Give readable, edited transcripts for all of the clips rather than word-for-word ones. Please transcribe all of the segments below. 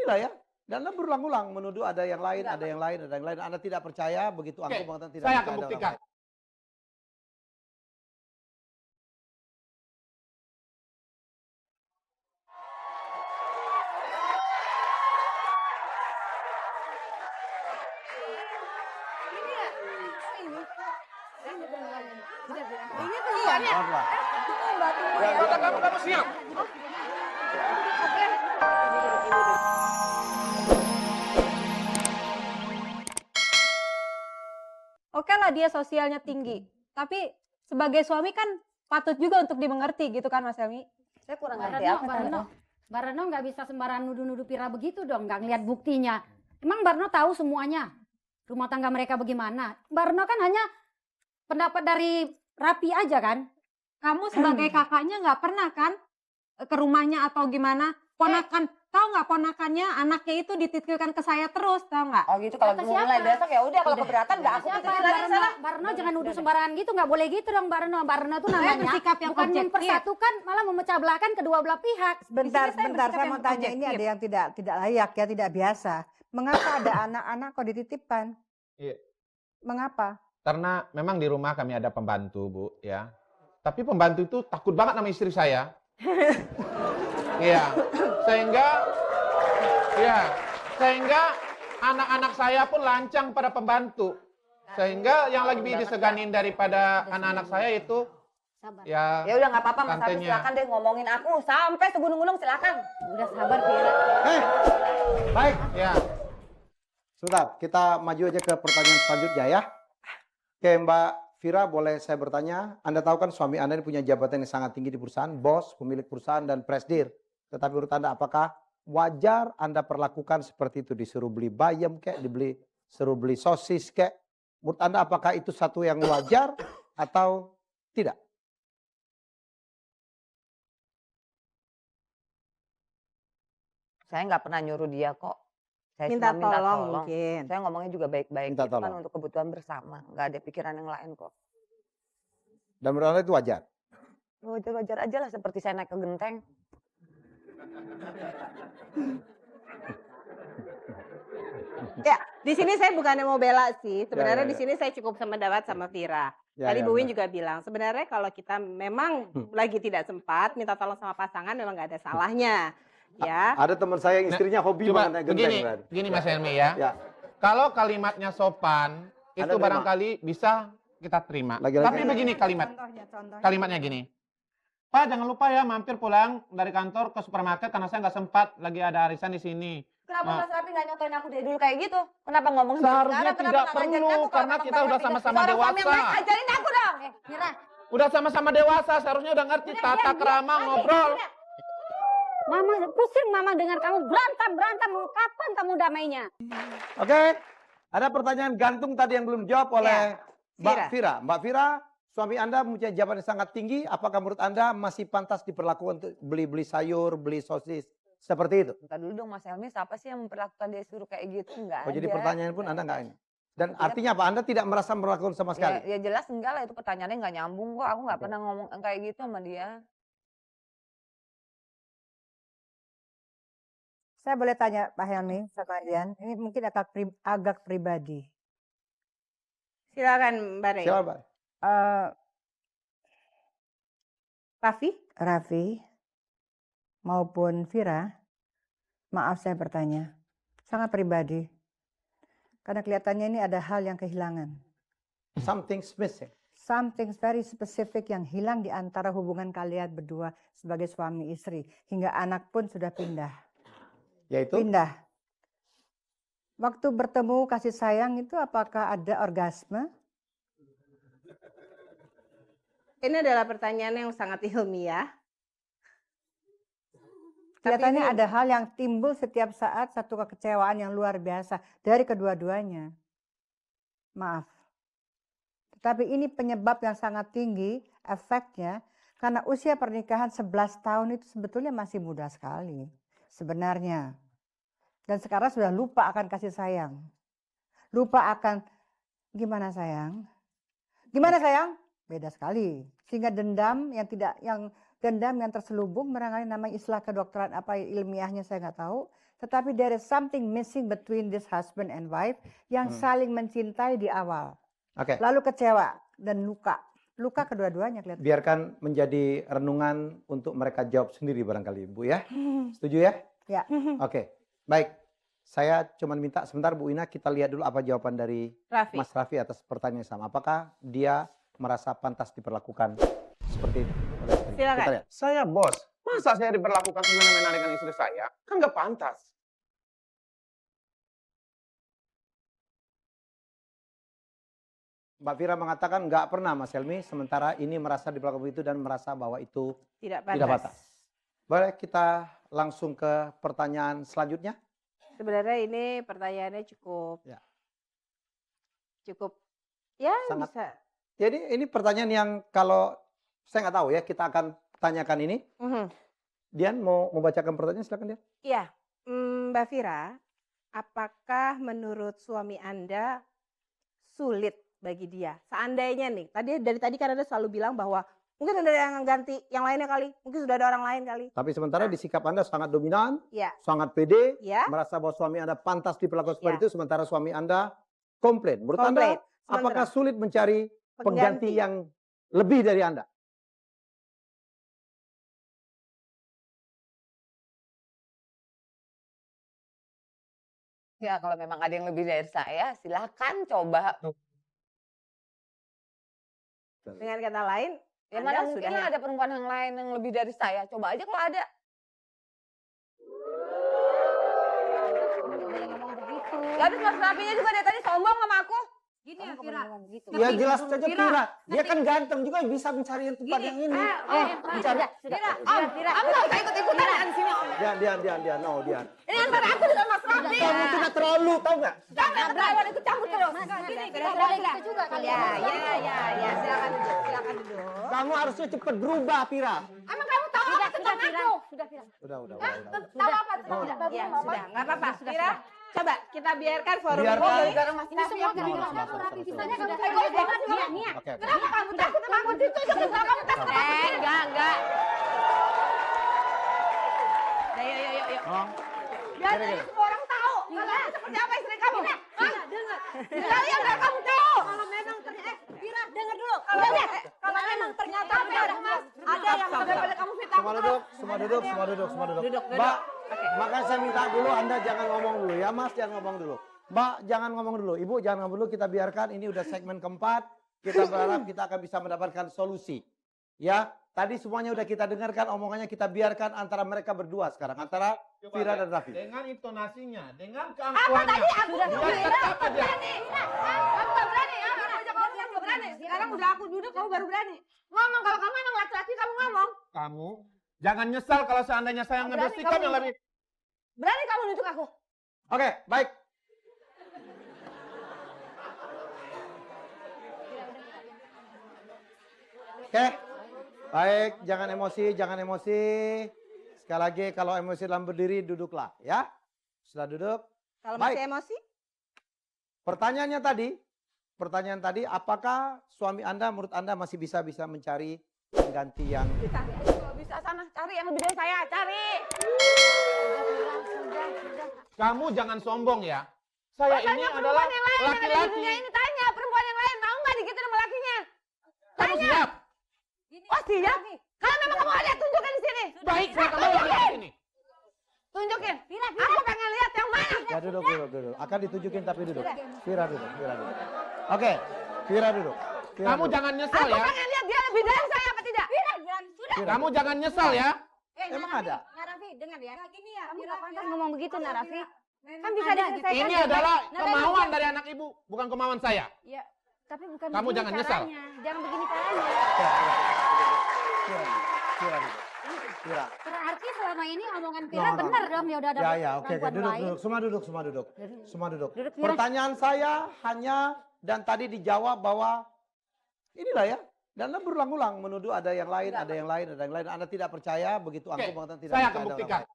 lah ya. Dan Anda berulang-ulang menuduh ada yang lain, ada yang lain, ada yang lain. Anda tidak percaya, begitu Oke, antum mengatakan tidak saya percaya akan ada orang buktikan. lain. Ini keluarnya. Maaflah. Kamu siap? Oke lah dia sosialnya tinggi, tapi sebagai suami kan patut juga untuk dimengerti gitu kan Mas Helmi? Saya kurang ngerti apa Tante. Mbak Retno nggak bisa sembarangan nuduh-nuduh Vira begitu dong, nggak ngeliat buktinya. Emang Mbak Retno tahu semuanya rumah tangga mereka bagaimana? Mbak Retno kan hanya pendapat dari Rapi aja kan? Kamu sebagai kakaknya nggak pernah kan ke rumahnya atau gimana? Ponakan, tahu nggak ponakannya anaknya itu dititipkan ke saya terus, tahu nggak? Oh gitu, kalau Kata mulai siapa? besok ya udah, kalau keberatan nggak aku Siapa titipin Mbak lagi Retno? salah. Mbak Retno jangan nuduh sembarangan gitu, nggak boleh gitu dong Mbak Retno. Mbak Retno tuh Saya namanya bersikap yang bukan objektif. mempersatukan, malah memecah belahkan kedua belah pihak. Sebentar, Di sini saya sebentar. bersikap Saya mau yang tanya, ini objektif. ada yang tidak layak ya, tidak biasa. Mengapa ada anak-anak kok dititipkan? Iya. Mengapa? Karena memang di rumah kami ada pembantu, Bu, ya. Tapi pembantu itu takut banget sama istri saya. Iya. Sehingga anak-anak saya pun lancang pada pembantu. Sehingga yang lebih diseganin daripada anak-anak saya itu Sabar. ya Ya udah nggak apa-apa Mas Hafiz, tantenya. silakan deh ngomongin aku sampai segunung-gunung silakan. Udah sabar Vira. Baik, Ya. sebentar. Kita maju aja ke pertanyaan selanjutnya ya. Oke, Mbak Vira, boleh saya bertanya? Anda tahu kan suami Anda ini punya jabatan yang sangat tinggi di perusahaan, bos, pemilik perusahaan, dan presidir. Tetapi menurut Anda, apakah wajar Anda perlakukan seperti itu? Disuruh beli bayam kek, suruh beli sosis kek. Menurut Anda apakah itu satu yang wajar atau tidak? Saya nggak pernah nyuruh dia kok. Saya Minta cuma minta tolong tolong. mungkin. Saya ngomongnya juga baik-baik. Minta Itu kan tolong. untuk kebutuhan bersama. Nggak ada pikiran yang lain kok. Dan menurut Anda itu wajar? Wajar-wajar aja lah seperti saya naik ke genteng. Ya, di sini saya bukannya mau bela sih. Sebenarnya Ya. di sini saya cukup sependapat sama Vira. Ya, Tadi ya, Bu Win benar. juga bilang, sebenarnya kalau kita memang lagi tidak sempat, minta tolong sama pasangan memang nggak ada salahnya. Ya. Ada teman saya yang istrinya hobi Coba banget naik genteng. Brad. begini Mas Helmi ya. Ya. Kalau kalimatnya sopan, Anda itu terima? barangkali bisa kita terima. Lagi-lagi. Tapi begini Contohnya. kalimatnya gini. Pak, jangan lupa ya mampir pulang dari kantor ke supermarket karena saya nggak sempat lagi ada arisan di sini. Kenapa Mas Rapi nggak nyontohin aku dari dulu kayak gitu? Kenapa ngomong Seharusnya sekarang? Kenapa tidak nggak ngajarin perlu, aku kalau karena memang kita Mas udah Rapi sama-sama seorang suami yang dewasa. baik, ajarin aku dong. Vira, Udah sama-sama dewasa, seharusnya udah ngerti tata krama ngobrol. Mama pusing Mama dengar kamu berantem. Kapan kamu damainya? Oke, ada pertanyaan gantung tadi yang belum dijawab oleh Mbak Vira. Mbak Vira, suami Anda mempunyai jabatan yang sangat tinggi. Apakah menurut Anda masih pantas diperlakukan untuk beli-beli sayur, beli sosis seperti itu? Bentar dulu dong Mas Helmi, siapa sih yang memperlakukan dia suruh kayak gitu? Enggak Oh, ada. jadi pertanyaan pun Anda nggak ini. Dan Artinya- artinya apa? Anda tidak merasa melakukan sama sekali? Ya jelas enggak lah, itu pertanyaannya nggak nyambung kok. Aku nggak pernah ngomong kayak gitu sama dia. Saya boleh tanya Pak Helmi sekalian, ini mungkin agak pribadi. Silakan Mbak Rey. Siapa, Mbak? Raffi? Raffi maupun Vira, maaf saya bertanya, sangat pribadi. Karena kelihatannya ini ada hal yang kehilangan. Something's missing. Something very specific yang hilang di antara hubungan kalian berdua sebagai suami istri. Hingga anak pun sudah pindah. Yaitu? Pindah. Waktu bertemu kasih sayang itu apakah ada orgasme? Ini adalah pertanyaan yang sangat ilmiah. Kelihatannya ini- ada hal yang timbul setiap saat, satu kekecewaan yang luar biasa dari kedua-duanya. Maaf. Tetapi ini penyebab yang sangat tinggi efeknya karena usia pernikahan 11 tahun itu sebetulnya masih muda sekali sebenarnya. Dan sekarang sudah lupa akan kasih sayang. Lupa akan gimana sayang? Gimana sayang? Beda sekali. Sehingga dendam yang dendam yang terselubung, barangkali namanya istilah kedokteran apa ilmiahnya saya nggak tahu. Tetapi there is something missing between this husband and wife yang saling mencintai di awal. Oke. Lalu kecewa dan luka. Luka kedua-duanya kelihatan. Biarkan menjadi renungan untuk mereka jawab sendiri barangkali Bu ya. Setuju ya? Ya. Oke. Baik. Saya cuma minta sebentar Bu Ina kita lihat dulu apa jawaban dari Raffi. Mas Raffi atas pertanyaan yang sama. Apakah dia merasa pantas diperlakukan seperti itu oleh istrinya? Silakan. Kita lihat. Saya bos, masa saya diperlakukan semena-mena dengan istri saya? Kan nggak pantas. Mbak Fira mengatakan nggak pernah Mas Helmi, sementara ini merasa diperlakukan begitu dan merasa bahwa itu Tidak tidak pantas. pantas. Boleh kita langsung ke pertanyaan selanjutnya? Sebenarnya ini pertanyaannya cukup Ya. cukup ya Sangat- bisa. Jadi ini pertanyaan yang kalau saya nggak tahu ya, kita akan tanyakan ini. Mhm. Dian mau membacakan pertanyaan, silakan Dian. Iya, Mbak Fira, apakah menurut suami Anda sulit bagi dia? Seandainya nih, dari tadi kan Anda selalu bilang bahwa mungkin ada yang ganti yang lainnya kali, mungkin sudah ada orang lain kali. Tapi sementara di sikap Anda sangat dominan, Ya, sangat pede, ya, merasa bahwa suami Anda pantas diperlakukan seperti Ya. itu, sementara suami Anda komplain. Menurut komplit. Anda, apakah sulit mencari pengganti yang lebih dari Anda? Ya kalau memang ada yang lebih dari saya, silakan coba. Dengan kata lain, Ya Anda mana mungkin sudah ada perempuan yang lain yang lebih dari saya. Coba aja kalau ada. Ya habis Mas Rafinya juga dari tadi sombong sama aku. Gini ya Fira. Ya jelas saja Fira, dia kan ganteng juga bisa mencari yang tepat yang ini. Sudah. Kamu nggak usah ikut-ikutan di sini Om. Dian, no Dian. Ini antara aku dengan Mas Rafi. Kamu tidak terlalu, tahu nggak? Jangan berlawan ikut campur terus. ya, silakan duduk. Kamu harusnya cepat berubah, Fira. Emang kamu tahu apa tentang aku? Udah. Tahu apa tentang aku? Ya, sudah, nggak apa-apa. Fira, coba kita biarkan forum Biarkan. ini. Ini semua gara-gara Maaf. Rafi. Bisanya kamu egois banget sih kamu. Oke. Kenapa kamu takut sama aku? Itu kenapa kamu takut sama aku? Enggak. Yuk. Oh. Biar Gini. semua orang tahu. Kalau aku seperti apa istri kamu? Hah? Kalian nggak kamu tahu. Kalau memang ternyata, Fira dengar dulu. Kalau memang ternyata ada yang daripada kamu fitnah aku terus. Semua duduk. Duduk. Mbak, makanya saya minta dulu Anda jangan ngomong dulu ya, Mas, jangan ngomong dulu. Mbak, jangan ngomong dulu. Ibu, jangan ngomong dulu. Kita biarkan ini udah segmen keempat. Kita berharap kita akan bisa mendapatkan solusi. Ya, tadi semuanya udah kita dengarkan omongannya, kita biarkan antara mereka berdua sekarang, antara Fira dan Raffi. Dengan intonasinya, dengan Apa keangkuhannya. tadi? Aku Dia nggak berani. tetap aja. Kamu nggak berani. Aku ajak ngomong nggak berani. Sekarang udah aku duduk, kamu baru berani. Ngomong kalau kamu emang laki-laki kamu ngomong. Kamu jangan nyesal kalau seandainya saya ngambil Berani sikap kamu. yang lebih. Berani kamu nunjuk aku. Oke, baik. Oke, baik, jangan emosi. Sekali lagi, kalau emosi dalam berdiri, duduklah, ya. Sudah duduk. Kalau Baik. masih emosi, Pertanyaan tadi, apakah suami Anda, menurut Anda masih bisa mencari pengganti yang Bisa. Kalau bisa sana cari yang lebih dari saya, cari. Kamu jangan sombong ya. Saya ini Tanya adalah perempuan yang lain yang ada di dunia laki-laki. ini. Tanya perempuan yang lain. Mau nggak digituin sama lakinya? Kamu siap? Oh siap? Kalau memang kamu ada, tunjukin di sini. Baik, saya kamu yang di sini. Tunjukin. Aku pengen lihat yang mana. Ya duduk. Akan ditunjukin tapi duduk. Fira duduk. Oke, Fira duduk. Fira Kamu duduk. jangan nyesal Aku ya. pengen lihat dia lebih dari saya apa tidak. Fira Kamu duduk. jangan nyesal ya. Emang ada? Narafi, dengar ya. gini ya, Kamu Fira, nggak pantas Fira. ngomong begitu, Narafi. Memang Kan bisa ada diselesaikan. Ini baik-baik. adalah Narafi, kemauan jangan- dari anak ibu, bukan kemauan saya. Ya, tapi bukan Kamu begini jangan nyesal. caranya. Jangan begini caranya. Fira duduk. Fira. Berarti selama ini omongan No, Fira no. benar dong ya udah ada Ya, oke, perempuan duduk. lain. Semua duduk. Duduk, Fira. Pertanyaan saya hanya dan tadi dijawab bahwa inilah ya. Dan Anda berulang-ulang menuduh ada yang lain. Anda tidak percaya begitu aku Oke, mengatakan tidak saya percaya akan ada orang buktikan. lain.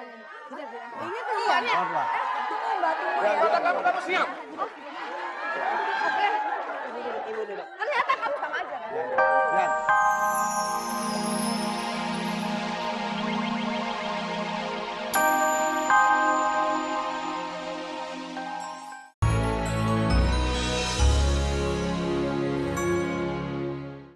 Ini keluarnya. Maaf, Pak. Tunggu, Mbak, tunggu ya. Kamu siap? Oke.